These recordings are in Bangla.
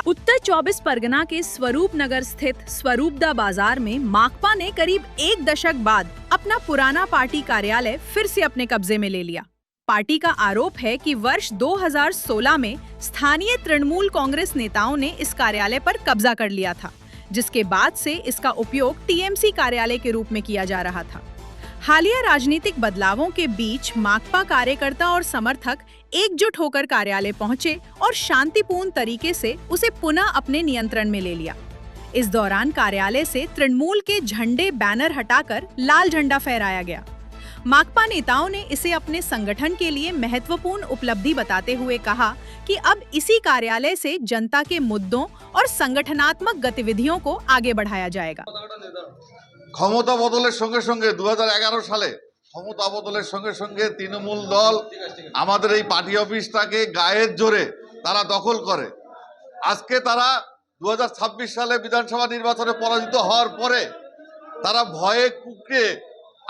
उत्तर 24 परगना के स्वरूप नगर स्थित स्वरूपदा बाजार में माकपा ने करीब एक दशक बाद अपना पुराना पार्टी कार्यालय फिर से अपने कब्जे में ले लिया। पार्टी का आरोप है कि वर्ष 2016 में स्थानीय तृणमूल कांग्रेस नेताओं ने इस कार्यालय पर कब्जा कर लिया था, जिसके बाद से इसका उपयोग टीएमसी कार्यालय के रूप में किया जा रहा था। हालिया राजनीतिक बदलावों के बीच माकपा कार्यकर्ता और समर्थक एकजुट होकर कार्यालय पहुंचे और शांतिपूर्ण तरीके से उसे पुनः अपने नियंत्रण में ले लिया। इस दौरान कार्यालय से तृणमूल के झंडे बैनर हटाकर लाल झंडा फहराया गया। माकपा नेताओं ने इसे अपने संगठन के लिए महत्वपूर्ण उपलब्धि बताते हुए कहा कि अब इसी कार्यालय से जनता के मुद्दों और संगठनात्मक गतिविधियों को आगे बढ़ाया जाएगा। ক্ষমতা বদলের সঙ্গে সঙ্গে 2011 সালে ক্ষমতা বদলের সঙ্গে সঙ্গে তৃণমূল দল আমাদের এই পার্টি অফিসটাকে গায়ের জোরে তারা দখল করে। আজকে তারা 2026 সালে বিধানসভা নির্বাচনে পরাজিত হওয়ার পরে তারা ভয়ে কুঁকড়ে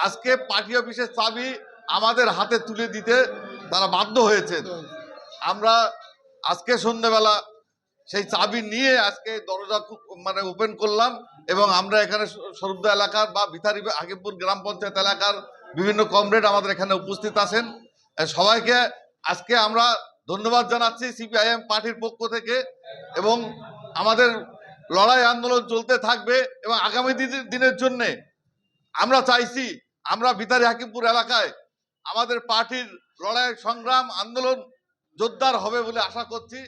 আজকে পার্টি অফিসের চাবি আমাদের হাতে তুলে দিতে তারা বাধ্য হয়েছে। আমরা আজকে সন্ধ্যাবেলা সেই চাবি নিয়ে আজকে দরজা ওপেন করলাম এবং আমরা এখানে স্বরূপদা এলাকার বা ভিতারি হাকিমপুর গ্রাম পঞ্চায়েত এলাকার বিভিন্ন কমরেড আমাদের এখানে উপস্থিত আছেন। সবাইকে আজকে আমরা ধন্যবাদ জানাচ্ছি সিপিআইএম পার্টির পক্ষ থেকে এবং আমাদের লড়াই আন্দোলন চলতে থাকবে এবং আগামী দিনের জন্য আমরা চাইছি আমরা ভিতারি হাকিমপুর এলাকায় আমাদের পার্টির লড়াই সংগ্রাম আন্দোলন জোরদার হবে বলে আশা করছি।